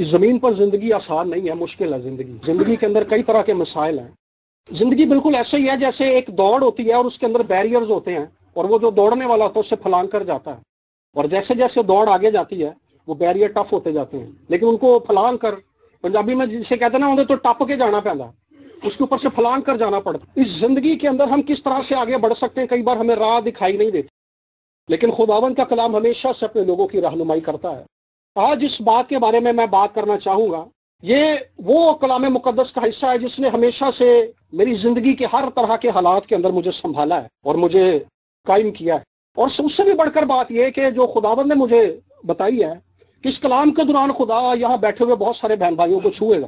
اس زمین پر زندگی آسان نہیں ہے، مشکل ہے زندگی کے اندر کئی طرح کے مسائل ہیں۔ زندگی بالکل ایسے ہی ہے جیسے ایک دوڑ ہوتی ہے اور اس کے اندر بیریئرز ہوتے ہیں، اور وہ جو دوڑنے والا ہوتا ہے اس سے پھلانگ کر جاتا ہے، اور جیسے جیسے دوڑ آگے جاتی ہے وہ بیریئر ٹف ہوتے جاتے ہیں، لیکن ان کو پھلانگ کر، پنجابی میں جسے کہتے ہیں نا، انہیں تو ٹپ کے جانا پڑتا، اس کے اوپر سے پھلانگ کر جانا پڑتا۔ اس زندگی کے اندر ہم کس طرح سے آگے بڑھ سکتے ہیں، کئی بار ہمیں راہ دکھائی نہیں دیتی، لیکن خداوند کا کلام ہمیشہ سے اپنے لوگوں کی رہنمائی کرتا ہے۔ آج اس بات کے بارے میں بات کرنا چاہوں گا، یہ وہ کلام مقدس کا حصہ ہے جس نے ہمیشہ سے میری زندگی کے ہر طرح کے حالات کے اندر مجھے سنبھالا ہے اور مجھے قائم کیا ہے۔ اور اس سے بھی بڑھ کر بات یہ کہ جو خداوند نے مجھے بتائی ہے کہ اس کلام کے دوران خدا یہاں بیٹھے ہوئے بہت سارے بہن بھائیوں کو چھوئے گا،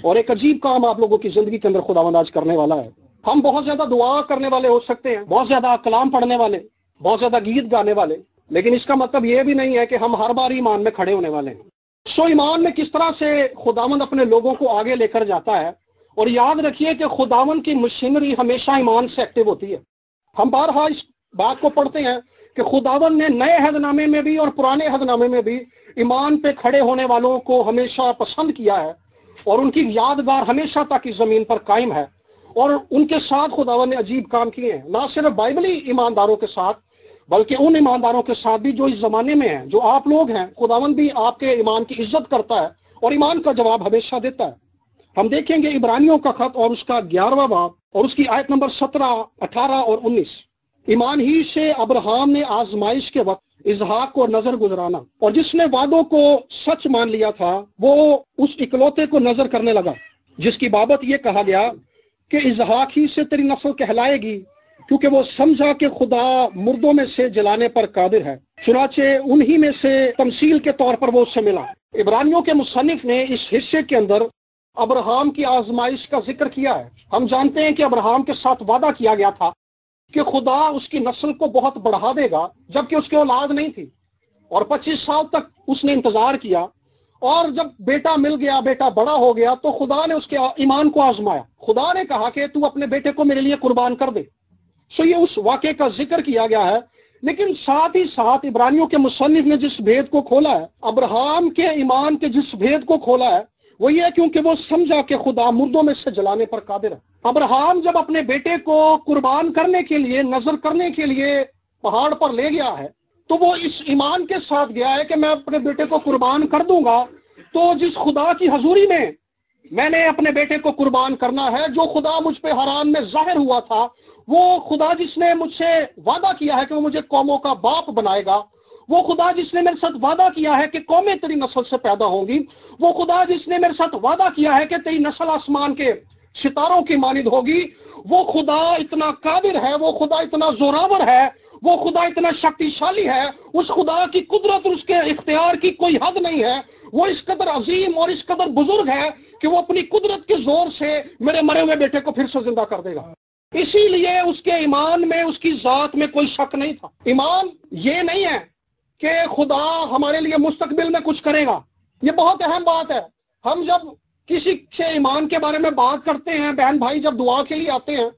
اور ایک عجیب کام آپ لوگوں کی زندگی کے اندر خداوند آج کرنے والا ہے۔ ہم بہت زیادہ دعا کرنے والے ہو سکتے ہیں، بہت زیادہ کلام پڑھنے والے، بہت زیادہ گیت گانے والے، لیکن اس کا مطلب یہ بھی نہیں ہے کہ ہم ہر بار ایمان میں کھڑے ہونے والے ہیں۔ ایمان میں کس طرح سے خداوند اپنے لوگوں کو آگے لے کر جاتا ہے، اور یاد رکھیے کہ خداوند کی مشینری ہمیشہ ایمان سے ایکٹیو ہوتی ہے۔ ہم بارہا اس بات کو پڑھتے ہیں کہ خداوند نے نئے عہد نامے میں بھی اور پرانے عہد نامے میں بھی ایمان پہ کھڑے ہونے والوں کو ہمیشہ پسند کیا ہے، اور ان کی یادگار ہمیشہ تک اس زمین پر قائم ہے، اور ان کے ساتھ خداوند نے عجیب کام کیے ہیں، نہ صرف بائبلی ایمانداروں کے ساتھ بلکہ ان ایمانداروں کے ساتھ بھی جو اس زمانے میں ہیں، جو آپ لوگ ہیں۔ خداوند بھی آپ کے ایمان کی عزت کرتا ہے اور ایمان کا جواب ہمیشہ دیتا ہے۔ ہم دیکھیں گے عبرانیوں کا خط اور اس کا 11واں باب اور اس کی آیت نمبر 17، 18 اور 19۔ ایمان ہی سے ابراہیم نے آزمائش کے وقت اسحاق کو نظر گزرانا، اور جس نے وعدوں کو سچ مان لیا تھا وہ اس اکلوتے کو نظر کرنے لگا، جس کی بابت یہ کہا گیا کہ اسحاق ہی سے تیری نسل کہلائے گی، کیونکہ وہ سمجھا کہ خدا مردوں میں سے جلانے پر قادر ہے، چنانچہ انہی میں سے تمثیل کے طور پر وہ اس سے ملا۔ عبرانیوں کے مصنف نے اس حصے کے اندر ابراہیم کی آزمائش کا ذکر کیا ہے۔ ہم جانتے ہیں کہ ابراہیم کے ساتھ وعدہ کیا گیا تھا کہ خدا اس کی نسل کو بہت بڑھا دے گا، جبکہ اس کی اولاد نہیں تھی، اور 25 سال تک اس نے انتظار کیا، اور جب بیٹا مل گیا، بیٹا بڑا ہو گیا، تو خدا نے اس کے ایمان کو آزمایا۔ خدا نے کہا کہ تو اپنے بیٹے کو میرے لیے قربان کر دے۔ یہ اس واقعے کا ذکر کیا گیا ہے، لیکن ساتھ ہی ساتھ عبرانیوں کے مصنف نے جس بھید کو کھولا ہے، ابراہیم کے ایمان کے جس بھید کو کھولا ہے، وہ یہ کیونکہ وہ سمجھا کہ خدا مردوں میں سے جلانے پر قادر ہے۔ ابراہیم جب اپنے بیٹے کو قربان کرنے کے لیے، نظر کرنے کے لیے پہاڑ پر لے گیا ہے، تو وہ اس ایمان کے ساتھ گیا ہے کہ میں اپنے بیٹے کو قربان کر دوں گا، تو جس خدا کی حضوری میں نے اپنے بیٹے کو قربان کرنا ہے، جو خدا مجھ پہ حرام میں ظاہر ہوا تھا، وہ خدا جس نے مجھ سے وعدہ کیا ہے کہ وہ مجھے قوموں کا باپ بنائے گا، وہ خدا جس نے میرے ساتھ وعدہ کیا ہے کہ قومیں تیری نسل سے پیدا ہوں گی، وہ خدا جس نے میرے ساتھ وعدہ کیا ہے کہ تیری نسل آسمان کے ستاروں کی مانند ہوگی، وہ خدا اتنا قادر ہے، وہ خدا اتنا زوراور ہے، وہ خدا اتنا شکتیشالی ہے، اس خدا کی قدرت اور اس کے اختیار کی کوئی حد نہیں ہے۔ وہ اس قدر عظیم اور اس قدر بزرگ ہے کہ وہ اپنی قدرت کے زور سے میرے مرے ہوئے بیٹے کو پھر سے زندہ کر دے گا۔ اسی لیے اس کے ایمان میں، اس کی ذات میں کوئی شک نہیں تھا۔ ایمان یہ نہیں ہے کہ خدا ہمارے لیے مستقبل میں کچھ کرے گا، یہ بہت اہم بات ہے۔ ہم جب کسی سے ایمان کے بارے میں بات کرتے ہیں، بہن بھائی جب دعا کے لیے آتے ہیں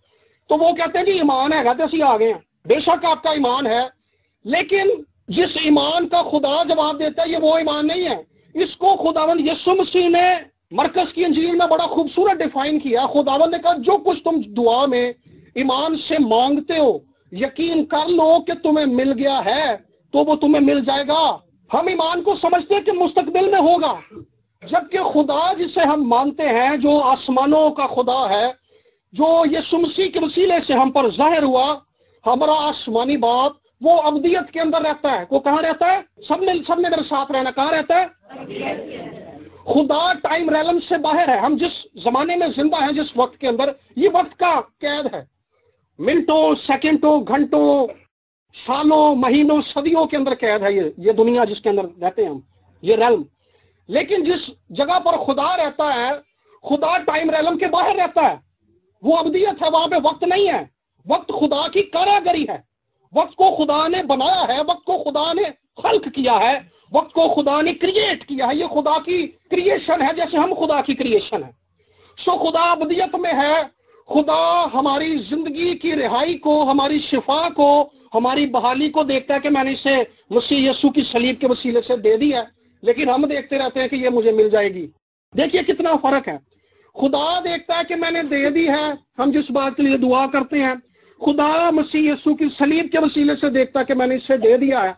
تو وہ کہتے ہیں کہ ایمان ہے، کہتے ہیں آگے ہیں۔ بے شک آپ کا ایمان ہے، لیکن جس ایمان کا خدا جواب دیتا ہے یہ وہ ایمان نہیں ہے۔ اس کو خداوند یسوع مسیح نے مرکز کی انجیل میں بڑا خوبصورت ڈیفائن کیا۔ خداوند نے کہا جو کچھ تم دعا میں ایمان سے مانگتے ہو، یقین کر لو کہ تمہیں مل گیا ہے تو وہ تمہیں مل جائے گا۔ ہم ایمان کو سمجھتے ہیں کہ مستقبل میں ہوگا، جبکہ خدا جسے ہم مانتے ہیں، جو آسمانوں کا خدا ہے، جو یسوع مسیح کے وسیلے سے ہم پر ظاہر ہوا، ہمارا آسمانی باپ، وہ ابدیت کے اندر رہتا ہے۔ وہ کہاں رہتا ہے؟ سب نے میرے ساتھ رہنا، کہاں رہتا ہے؟ خدا ٹائم ریلم سے باہر ہے۔ ہم جس زمانے میں زندہ ہیں، جس وقت کے اندر، یہ وقت کا قید ہے، منٹوں، سیکنڈوں، گھنٹوں، سالوں، مہینوں، صدیوں کے اندر قید ہے یہ دنیا جس کے اندر رہتے ہیں ہم، یہ ریلم۔ لیکن جس جگہ پر خدا رہتا ہے، خدا ٹائم ریلم کے باہر رہتا ہے، وہ ابدیت ہے، وہاں پہ وقت نہیں ہے۔ وقت خدا کی کاراگری ہے، وقت کو خدا نے بنایا ہے، وقت کو خدا نے خلق کیا ہے، وقت کو خدا نے کریٹ کیا ہے۔ یہ خدا کی کریشن ہے، جیسے ہم خدا کی کریشن ہے۔ خدا ابدیت میں ہے۔ خدا ہماری زندگی کی رہائی کو، ہماری شفا کو، ہماری بحالی کو دیکھتا ہے کہ میں نے اسے مسیح یسوع کی صلیب کے وسیلے سے دے دی ہے، لیکن ہم دیکھتے رہتے ہیں کہ یہ مجھے مل جائے گی. دیکھیے کتنا فرق ہے. خدا دیکھتا ہے کہ میں نے دے دی ہے، ہم جس بات کے لیے دعا کرتے ہیں. خدا مسیح یسوع کی صلیب کے وسیلے سے دیکھتا ہے کہ میں نے اسے دے دیا ہے.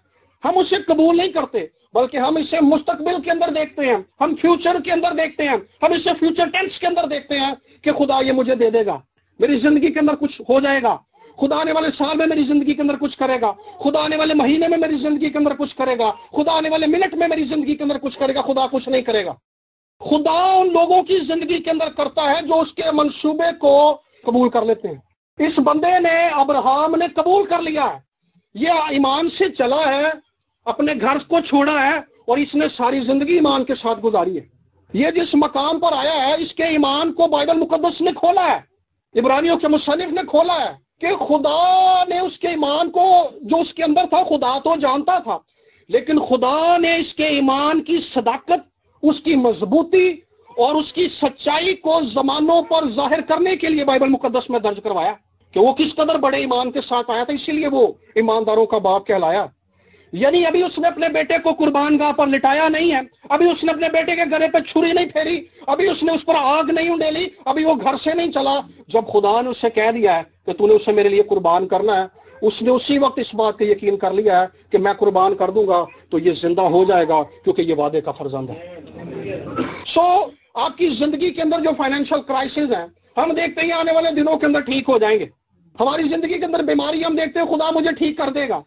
ہم اسے قبول نہیں کرتے، بلکہ ہم اسے مستقبل کے اندر دیکھتے ہیں، ہم فیوچر کے اندر دیکھتے ہیں، ہم اسے فیوچر ٹینس کے اندر دیکھتے ہیں کہ خدا یہ مجھے دے دے گا، میری زندگی کے اندر کچھ ہو جائے گا، خدا آنے والے سال میں میری زندگی کے اندر کچھ کرے گا، خدا آنے والے مہینے میں میری زندگی کے اندر کچھ کرے گا، خدا آنے والے منٹ میں میری زندگی کے اندر کچھ کرے گا. خدا کچھ نہیں کرے گا. خدا ان لوگوں کی زندگی کے اندر کرتا ہے جو اس کے منصوبے کو قبول کر لیتے ہیں. اس بندے نے، ابراہم نے قبول کر لیا ہے، یہ ایمان سے چلا ہے، اپنے گھر کو چھوڑا ہے اور اس نے ساری زندگی ایمان کے ساتھ گزاری ہے. یہ جس مقام پر آیا ہے اس کے ایمان کو بائبل مقدس نے کھولا ہے، عبرانیوں کے مصنف نے کھولا ہے کہ خدا نے اس کے ایمان کو، جو اس کے اندر تھا، خدا تو جانتا تھا، لیکن خدا نے اس کے ایمان کی صداقت، اس کی مضبوطی اور اس کی سچائی کو زمانوں پر ظاہر کرنے کے لیے بائبل مقدس میں درج کروایا کہ وہ کس قدر بڑے ایمان کے ساتھ آیا تھا. اسی لیے وہ ایمانداروں کا باپ کہلایا. یعنی ابھی اس نے اپنے بیٹے کو قربان گاہ پر لٹایا نہیں ہے، ابھی اس نے اپنے بیٹے کے گلے پہ چھری نہیں پھیری، ابھی اس نے اس پر آگ نہیں انڈیلی، ابھی وہ گھر سے نہیں چلا. جب خدا نے اسے کہہ دیا ہے کہ تو نے اسے میرے لیے قربان کرنا ہے، اس نے اسی وقت اس بات کا یقین کر لیا ہے کہ میں قربان کر دوں گا تو یہ زندہ ہو جائے گا، کیونکہ یہ وعدے کا فرزند ہے. آپ کی زندگی کے اندر جو فائنینشیل کرائسس ہیں، ہم دیکھتے ہیں آنے والے دنوں کے اندر ٹھیک ہو جائیں گے. ہماری زندگی کے اندر بیماری، ہم دیکھتے ہیں خدا مجھے ٹھیک کر دے گا.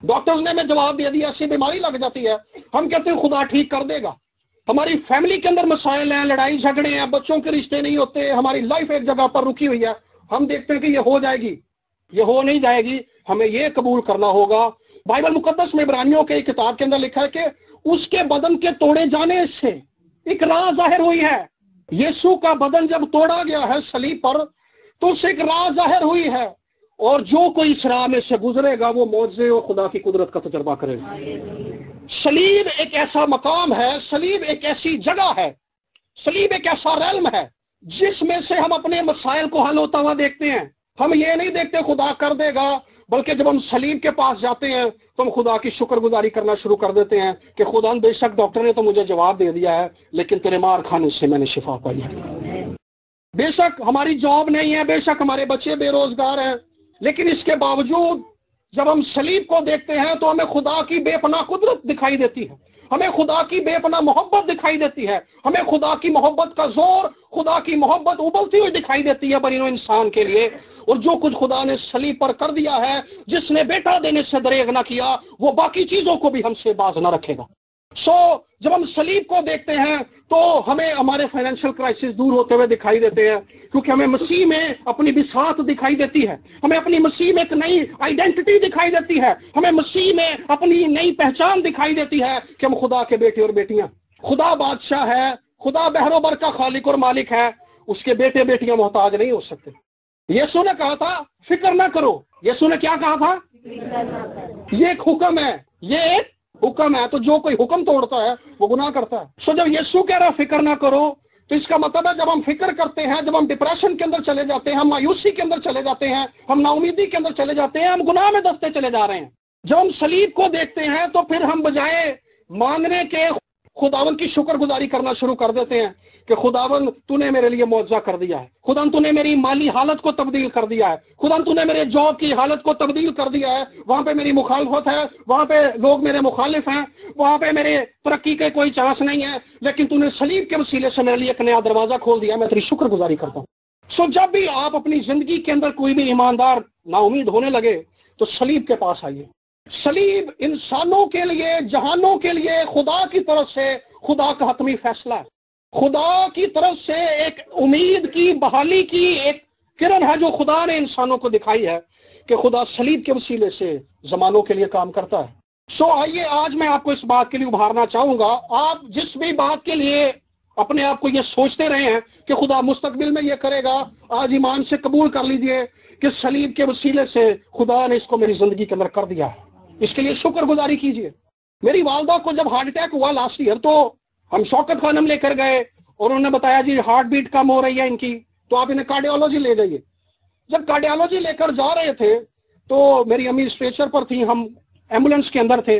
ڈاکٹرز نے ہمیں جواب دے دیا ایسی بیماری لگ جاتی ہے، ہم کہتے ہیں خدا ٹھیک کر دے گا. ہماری فیملی کے اندر مسائل ہیں، لڑائی جھگڑے ہیں، بچوں کے رشتے نہیں ہوتے، ہماری لائف ایک جگہ پر رکی ہوئی ہے، ہم دیکھتے ہیں کہ یہ ہو جائے گی، یہ ہو نہیں جائے گی. ہمیں یہ قبول کرنا ہوگا. بائبل مقدس میں عبرانیوں کے کتاب کے اندر لکھا ہے کہ اس کے بدن کے توڑے جانے سے ایک راہ ظاہر ہوئی ہے. یسوع کا بدن جب توڑا گیا ہے صلیب پر تو اس سے ایک راہ ظاہر ہوئی ہے، اور جو کوئی اس راہ میں سے گزرے گا وہ معجزے اور خدا کی قدرت کا تجربہ کرے گا. صلیب ایک ایسا مقام ہے، صلیب ایک ایسی جگہ ہے، صلیب ایک ایسا ریلم ہے جس میں سے ہم اپنے مسائل کو حل ہوتا ہوا دیکھتے ہیں. ہم یہ نہیں دیکھتے خدا کر دے گا، بلکہ جب ہم صلیب کے پاس جاتے ہیں تو ہم خدا کی شکر گزاری کرنا شروع کر دیتے ہیں کہ خدا بے شک ڈاکٹر نے تو مجھے جواب دے دیا ہے، لیکن تیرے مار کھانے سے میں نے شفا پائی ہے. بے شک ہماری جاب نہیں ہے، بے شک ہمارے بچے بے روزگار ہیں، لیکن اس کے باوجود جب ہم صلیب کو دیکھتے ہیں تو ہمیں خدا کی بے پناہ قدرت دکھائی دیتی ہے، ہمیں خدا کی بے پناہ محبت دکھائی دیتی ہے، ہمیں خدا کی محبت کا زور، خدا کی محبت ابلتی ہوئی دکھائی دیتی ہے بنی نوع انسان کے لیے. اور جو کچھ خدا نے صلیب پر کر دیا ہے، جس نے بیٹا دینے سے دریغ نہ کیا، وہ باقی چیزوں کو بھی ہم سے باز نہ رکھے گا. جب ہم صلیب کو دیکھتے ہیں تو ہمیں ہمارے فائنینشیل کرائسس دور ہوتے ہوئے دکھائی دیتے ہیں، کیونکہ ہمیں مسیح میں اپنی بساط دکھائی دیتی ہے، ہمیں اپنی مسیح میں ایک نئی آئیڈینٹی دکھائی دیتی ہے، ہمیں مسیح میں اپنی نئی پہچان دکھائی دیتی ہے کہ ہم خدا کے بیٹے اور بیٹیاں. خدا بادشاہ ہے، خدا بحر و بر کا خالق اور مالک ہے، اس کے بیٹے بیٹیاں محتاج نہیں ہو سکتے. یسوع نے کہا تھا فکر نہ کرو. یسوع نے کیا کہا تھا؟ یہ ایک حکم ہے، یہ ایک حکم ہے. تو جو کوئی حکم توڑتا ہے وہ گناہ کرتا ہے. جب یسوع کہہ رہا فکر نہ کرو تو اس کا مطلب ہے جب ہم فکر کرتے ہیں، جب ہم ڈپریشن کے اندر چلے جاتے ہیں، ہم مایوسی کے اندر چلے جاتے ہیں، ہم نا امیدی کے اندر چلے جاتے ہیں، ہم گناہ میں دستے چلے جا رہے ہیں. جب ہم صلیب کو دیکھتے ہیں تو پھر ہم بجائے مانگنے کے خداوند کی شکر گزاری کرنا شروع کر دیتے ہیں کہ خداوند تو نے میرے لیے معجزہ کر دیا ہے، خداوند تو نے میری مالی حالت کو تبدیل کر دیا ہے، خداوند تو نے میرے جاب کی حالت کو تبدیل کر دیا ہے. وہاں پہ میری مخالفت ہے، وہاں پہ لوگ میرے مخالف ہیں، وہاں پہ میرے ترقی کے کوئی چانس نہیں ہے، لیکن تو نے صلیب کے وسیلے سے میرے لیے ایک نیا دروازہ کھول دیا، میں تیری شکر گزاری کرتا ہوں. جب بھی آپ اپنی زندگی کے اندر کوئی بھی ایماندار نا امید ہونے لگے تو صلیب کے پاس آئیے. صلیب انسانوں کے لیے، جہانوں کے لیے خدا کی طرف سے خدا کا حتمی فیصلہ ہے، خدا کی طرف سے ایک امید کی بحالی کی ایک کرن ہے جو خدا نے انسانوں کو دکھائی ہے کہ خدا صلیب کے وسیلے سے زمانوں کے لیے کام کرتا ہے. آئیے آج میں آپ کو اس بات کے لیے ابھارنا چاہوں گا. آپ جس بھی بات کے لیے اپنے آپ کو یہ سوچتے رہے ہیں کہ خدا مستقبل میں یہ کرے گا، آج ایمان سے قبول کر لیجئے کہ صلیب کے وسیلے سے خدا نے اس کو میری زندگی کے اندر کر دیا ہے. اس کے لیے شکر گزاری کیجئے. میری والدہ کو جب ہارٹ اٹیک ہوا لاسٹ ایئر تو ہم شوکت خانم لے کر گئے اور انہوں نے بتایا جی ہارٹ بیٹ کم ہو رہی ہے ان کی، تو آپ انہیں کارڈیالوجی لے جائیے. جب کارڈیالوجی لے کر جا رہے تھے تو میری امی اسٹریچر پر تھی، ہم ایمبولینس کے اندر تھے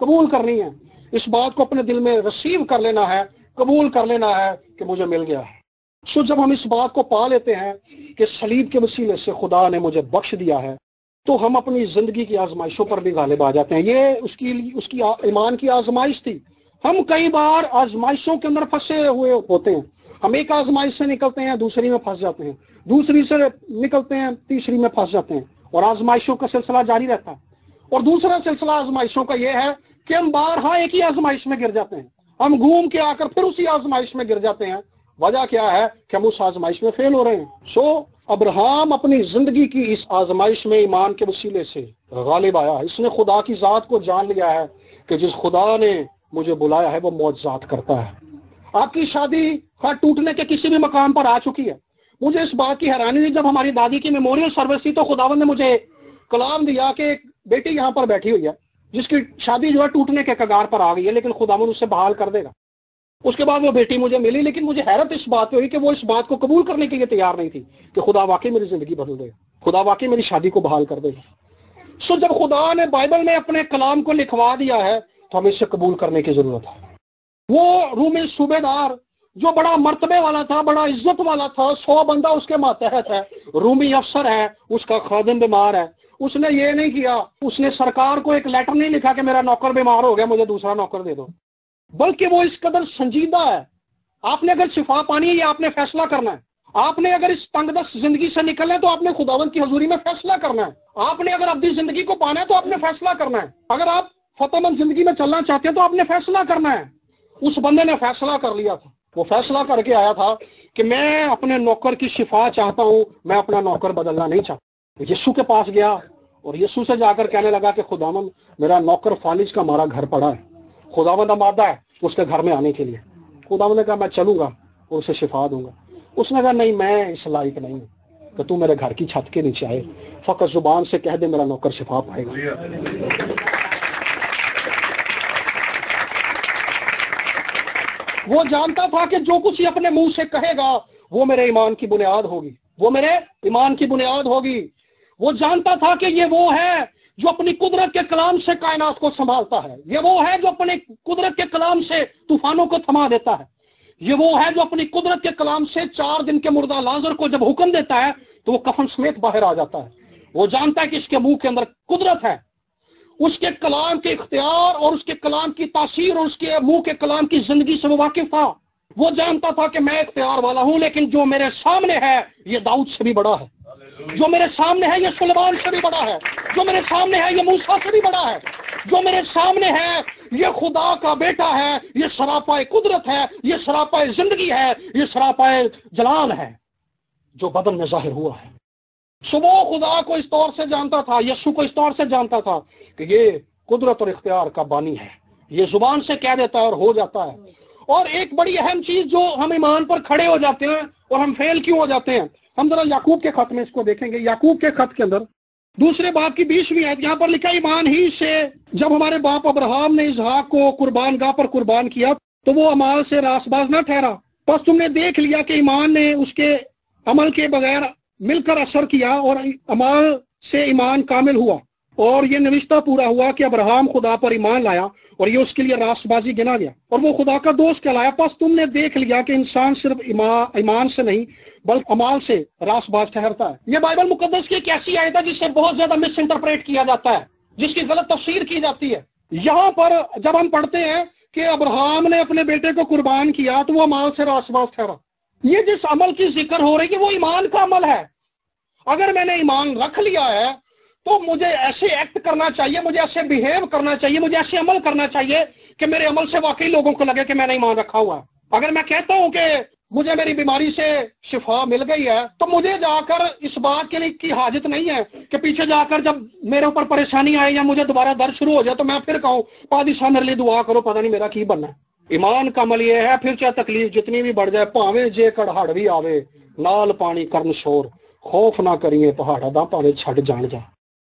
قبول کرنی ہے، اس بات کو اپنے دل میں ریسیو کر لینا ہے، قبول کر لینا ہے کہ مجھے مل گیا ہے۔ سو جب ہم اس بات کو پا لیتے ہیں کہ صلیب کے وسیلے سے خدا نے مجھے بخش دیا ہے، تو ہم اپنی زندگی کی آزمائشوں پر بھی غالب آ جاتے ہیں۔ یہ اس کی ایمان کی آزمائش تھی۔ ہم کئی بار آزمائشوں کے اندر پھنسے ہوئے ہوتے ہیں، ہم ایک آزمائش سے نکلتے ہیں، دوسری میں پھنس جاتے ہیں، دوسری سے نکلتے ہیں، تیسری میں پھنس جاتے ہیں، اور آزمائشوں کا سلسلہ جاری رہتا ہے۔ اور دوسرا سلسلہ آزمائشوں کا یہ ہے کہ ہم بارہا ایک ہی آزمائش میں گر جاتے ہیں، ہم گھوم کے آ کر پھر اسی آزمائش میں گر جاتے ہیں۔ وجہ کیا ہے کہ ہم اس آزمائش میں فیل ہو رہے ہیں۔ ابراہیم اپنی زندگی کی اس آزمائش میں ایمان کے وسیلے سے غالب آیا۔ اس نے خدا کی ذات کو جان لیا ہے کہ جس خدا نے مجھے بلایا ہے وہ معجزات کرتا ہے۔ آپ کی شادی ٹوٹنے کے کسی بھی مقام پر آ چکی ہے۔ مجھے اس بات کی حیرانی تھی، جب ہماری دادی کی میموریل سروس تھی تو خداوند نے مجھے کلام دیا کہ ایک بیٹی یہاں پر بیٹھی ہوئی ہے جس کی شادی ٹوٹنے کے کگار پر آ گئی ہے، لیکن خداوند اسے بحال کر دے گا۔ اس کے بعد وہ بیٹی مجھے ملی، لیکن مجھے حیرت اس بات پہ ہوئی کہ وہ اس بات کو قبول کرنے کے لیے تیار نہیں تھی کہ خدا واقعی میری زندگی بدل دے گا، خدا واقعی میری شادی کو بحال کر دے گا۔ جب خدا نے بائبل میں اپنے کلام کو لکھوا دیا ہے تو ہمیں اسے قبول کرنے کی ضرورت ہے۔ وہ رومی صوبے دار جو بڑا مرتبے والا تھا، بڑا عزت والا تھا، 100 بندہ اس کے ماتحت ہے، رومی افسر ہے، اس کا خادم بیمار ہے، اس نے یہ نہیں کیا، اس نے سرکار کو ایک لیٹر نہیں لکھا کہ میرا نوکر بیمار ہو گیا مجھے دوسرا نوکر دے دو، بلکہ وہ اس قدر سنجیدہ ہے۔ آپ نے اگر شفا پانی ہے یہ آپ نے فیصلہ کرنا ہے، آپ نے اگر اس تنگ دست زندگی سے نکلنا ہے تو آپ نے خداوند کی حضوری میں فیصلہ کرنا ہے، آپ نے اگر اپنی زندگی کو پانا ہے تو آپ نے فیصلہ کرنا ہے، اگر آپ فتح مند زندگی میں چلنا چاہتے ہیں تو آپ نے فیصلہ کرنا ہے۔ اس بندے نے فیصلہ کر لیا تھا، وہ فیصلہ کر کے آیا تھا کہ میں اپنے نوکر کی شفا چاہتا ہوں، میں اپنا نوکر بدلنا نہیں چاہتا۔ یسوع کے پاس گیا اور یسوع سے جا کر کہنے لگا کہ خداوند میرا نوکر فالج کا مارا گھر پڑا ہے، خداوند آمادہ ہے اس کے گھر میں آنے کے لیے۔ خداوند نے کہا میں چلوں گا اور اسے شفا دوں گا۔ اس نے کہا نہیں، میں اس لائق نہیں ہوں کہ تو میرے گھر کی چھت کے نیچے آئے، فقط زبان سے کہہ دے میرا نوکر شفا پائے گا۔ وہ جانتا تھا کہ جو کچھ یہ اپنے منہ سے کہے گا وہ میرے ایمان کی بنیاد ہوگی، وہ میرے ایمان کی بنیاد ہوگی۔ وہ جانتا تھا کہ یہ وہ ہے جو اپنی قدرت کے کلام سے کائنات کو سنبھالتا ہے، یہ وہ ہے جو اپنی قدرت کے کلام سے طوفانوں کو تھما دیتا ہے، یہ وہ ہے جو اپنی قدرت کے کلام سے 4 دن کے مردہ لازر کو جب حکم دیتا ہے تو وہ کفن سمیت باہر آ جاتا ہے۔ وہ جانتا ہے کہ اس کے منہ کے اندر قدرت ہے، اس کے کلام کے اختیار اور اس کے کلام کی تاثیر اور اس کے منہ کے کلام کی زندگی سے وہ واقف تھا۔ وہ جانتا تھا کہ میں اختیار والا ہوں، لیکن جو میرے سامنے ہے یہ داؤد سے بھی بڑا ہے، جو میرے سامنے ہے یہ سلیمان سے بھی بڑا ہے، جو میرے سامنے ہے یہ موسیٰ سے بھی بڑا ہے، جو میرے سامنے ہے یہ خدا کا بیٹا ہے، یہ سراپائے قدرت ہے، یہ سراپائے زندگی ہے، یہ سراپائے جلال ہے جو بدن میں ظاہر ہوا ہے۔ وہ خدا کو اس طور سے جانتا تھا، یسوع کو اس طور سے جانتا تھا کہ یہ قدرت اور اختیار کا بانی ہے، یہ زبان سے کہہ دیتا ہے اور ہو جاتا ہے۔ اور ایک بڑی اہم چیز جو ہم ایمان پر کھڑے ہو جاتے ہیں اور ہم فیل کیوں ہو جاتے ہیں، ہم ذرا یعقوب کے خط میں اس کو دیکھیں گے۔ یعقوب کے خط کے اندر 2 باب کی 20ویں آیت، یہاں پر لکھا ایمان ہی سے جب ہمارے باپ ابراہیم نے اسحاق کو قربان گاہ پر قربان کیا تو وہ اعمال سے راست باز نہ ٹھہرا، بس تم نے دیکھ لیا کہ ایمان نے اس کے عمل کے بغیر مل کر اثر کیا اور اعمال سے ایمان کامل ہوا، اور یہ نوشتہ پورا ہوا کہ ابراہیم خدا پر ایمان لایا اور یہ اس کے لیے راست بازی گنا گیا اور وہ خدا کا دوست کہلایا۔ پس تم نے دیکھ لیا کہ انسان صرف ایمان سے نہیں بلکہ اعمال سے راست باز ٹھہرتا ہے۔ یہ بائبل مقدس کی ایک ایسی آیت ہے جس سے بہت زیادہ مس انٹرپریٹ کیا جاتا ہے، جس کی غلط تفسیر کی جاتی ہے۔ یہاں پر جب ہم پڑھتے ہیں کہ ابراہیم نے اپنے بیٹے کو قربان کیا تو وہ اعمال سے راست باز ٹھہرا، یہ جس عمل کی ذکر ہو رہی ہے وہ ایمان کا عمل ہے۔ اگر میں نے ایمان رکھ لیا ہے تو مجھے ایسے ایکٹ کرنا چاہیے، مجھے ایسے بیہیو کرنا چاہیے، مجھے ایسے عمل کرنا چاہیے کہ میرے عمل سے واقعی لوگوں کو لگے کہ میں نے ایمان رکھا ہوا ہے۔ اگر میں کہتا ہوں کہ مجھے میری بیماری سے شفا مل گئی ہے تو مجھے جا کر اس بات کے لیے کی حاجت نہیں ہے کہ پیچھے جا کر جب میرے اوپر پریشانی آئے یا مجھے دوبارہ درد شروع ہو جائے تو میں پھر کہوں پادی صاحب میرے لیے دعا کرو، پتہ نہیں میرا کی بننا ہے۔ ایمان کا عمل یہ ہے، پھر چاہے تکلیف جتنی بھی بڑھ جائے، پاویں جے کڑہڑ بھی آوے نال پانی کرن شور، خوف نہ کریے پہاڑا دا پاویں چھڈ جان جا۔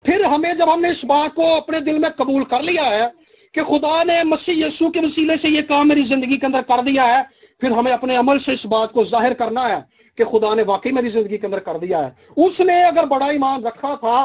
پھر ہمیں جب ہم نے اس بات کو اپنے دل میں قبول کر لیا ہے کہ خدا نے مسیح یسوع کے وسیلے سے یہ کام میری زندگی کے اندر کر دیا ہے، پھر ہمیں اپنے عمل سے اس بات کو ظاہر کرنا ہے کہ خدا نے واقعی میری زندگی کے اندر کر دیا ہے۔ اس نے اگر بڑا ایمان رکھا تھا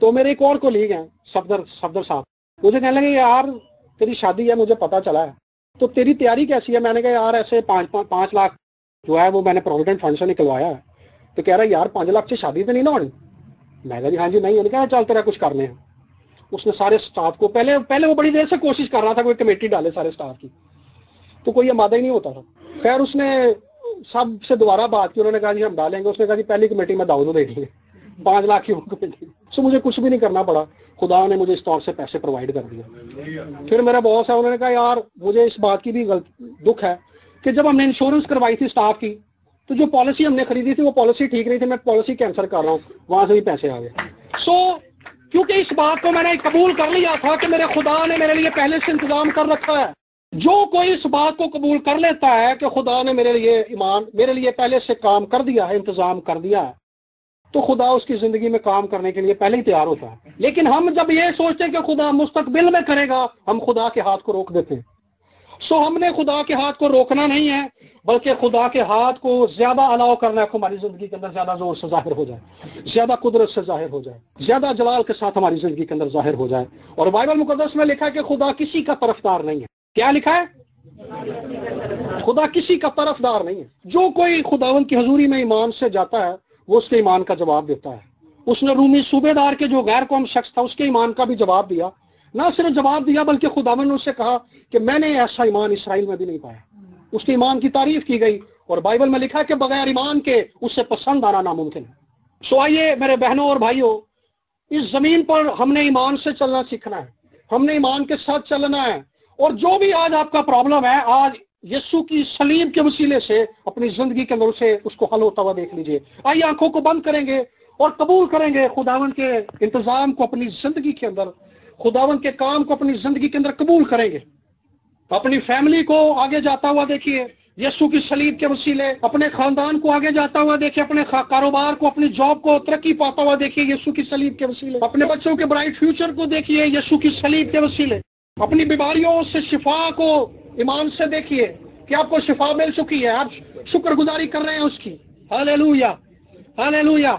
تو میرے ایک اور کولیگ ہیں صفدر صاحب، مجھے کہنے لگے یار تیری شادی ہے مجھے پتا چلا ہے، تو تیری تیاری کیسی ہے؟ میں نے کہا یار ایسے 5 لاکھ جو ہے وہ میں نے پروویڈنٹ فنڈ سے نکلوایا ہے۔ تو کہہ رہا ہے یار 5 لاکھ سے شادی تو نہیں نہ ہونی؟ میں کہا جی ہاں جی نہیں۔ کہا چل تیرا کچھ کرنے ہیں۔ اس نے سارے سٹاف کو پہلے وہ بڑی دیر سے کوشش کر رہا تھا کوئی کمیٹی ڈالے سارے سٹاف کی، تو کوئی آمادہ ہی نہیں ہوتا تھا۔ خیر اس نے سب سے دوبارہ بات کی، انہوں نے کہا جی ہم ڈالیں گے۔ اس نے کہا جی پہلی کمیٹی میں داؤد دے دیں گے 5 لاکھ کی وہ کمیٹی۔ سو مجھے کچھ بھی نہیں کرنا پڑا، خدا نے مجھے اس طور سے پیسے پرووائڈ کر دیا۔ پھر میرا باس ہے، انہوں نے کہا یار مجھے اس بات کی بھی دکھ ہے کہ جب ہم نے انشورنس کروائی تھی سٹاف کی تو جو پالیسی ہم نے خریدی تھی وہ پالیسی ٹھیک نہیں تھی، میں پالیسی کینسل کر رہا ہوں، وہاں سے بھی پیسے آ گئے۔ سو کیونکہ اس بات کو میں نے قبول کر لیا تھا کہ میرے خدا نے میرے لیے پہلے سے انتظام کر رکھا ہے۔ جو کوئی اس بات کو قبول کر لیتا ہے کہ خدا نے میرے لیے پہلے سے کام کر دیا ہے، انتظام کر دیا ہے، تو خدا اس کی زندگی میں کام کرنے کے لیے پہلے ہی تیار ہوتا ہے۔ لیکن ہم جب یہ سوچتے ہیں کہ خدا مستقبل میں کرے گا، ہم خدا کے ہاتھ کو روک دیتے ہیں۔ سو ہم نے خدا کے ہاتھ کو روکنا نہیں ہے، بلکہ خدا کے ہاتھ کو زیادہ الاؤ کرنا ہے کہ ہماری زندگی کے اندر زیادہ زور سے ظاہر ہو جائے، زیادہ قدرت سے ظاہر ہو جائے، زیادہ جلال کے ساتھ ہماری زندگی کے اندر ظاہر ہو جائے۔ اور بائبل مقدس میں لکھا ہے کہ خدا کسی کا طرفدار نہیں ہے۔ کیا لکھا ہے؟ خدا کسی کا طرفدار نہیں ہے۔ جو کوئی خداوند کی حضوری میں ایمان سے جاتا ہے وہ اس کے ایمان کا جواب دیتا ہے۔ اس نے رومی صوبے دار کے جو غیر قوم شخص تھا اس کے ایمان کا بھی جواب دیا، نہ صرف جواب دیا بلکہ خداوند نے اس سے کہا کہ میں نے ایسا ایمان اسرائیل میں بھی نہیں پایا۔ اس کے ایمان کی تعریف کی گئی، اور بائبل میں لکھا ہے کہ بغیر ایمان کے اس سے پسند آنا ناممکن ہے۔ سو آئیے میرے بہنوں اور بھائیوں، اس زمین پر ہم نے ایمان سے چلنا سیکھنا ہے، ہم نے ایمان کے ساتھ چلنا ہے۔ اور جو بھی آج آپ کا پرابلم ہے، آج یسوع کی صلیب کے وسیلے سے اپنی زندگی کے اندر سے اس کو حل ہوتا ہوا دیکھ لیجئے۔ آئیے آنکھوں کو بند کریں گے اور قبول کریں گے خداوند کے انتظام کو اپنی زندگی کے اندر، خداوند کے کام کو اپنی زندگی کے اندر قبول کریں گے۔ اپنی فیملی کو آگے جاتا ہوا دیکھیے یسوع کی صلیب کے وسیلے، اپنے خاندان کو آگے جاتا ہوا دیکھیے، اپنے کاروبار کو، اپنی جاب کو ترقی پاتا ہوا دیکھیے یسوع کی صلیب کے وسیلے، اپنے بچوں کے برائٹ فیوچر کو دیکھیے یسوع کی صلیب کے وسیلے، اپنی بیماریوں سے شفا کو ایمان سے دیکھیے کہ آپ کو شفا مل چکی ہے، آپ شکر گزاری کر رہے ہیں اس کی۔ ہاللیلویا، ہاللیلویا۔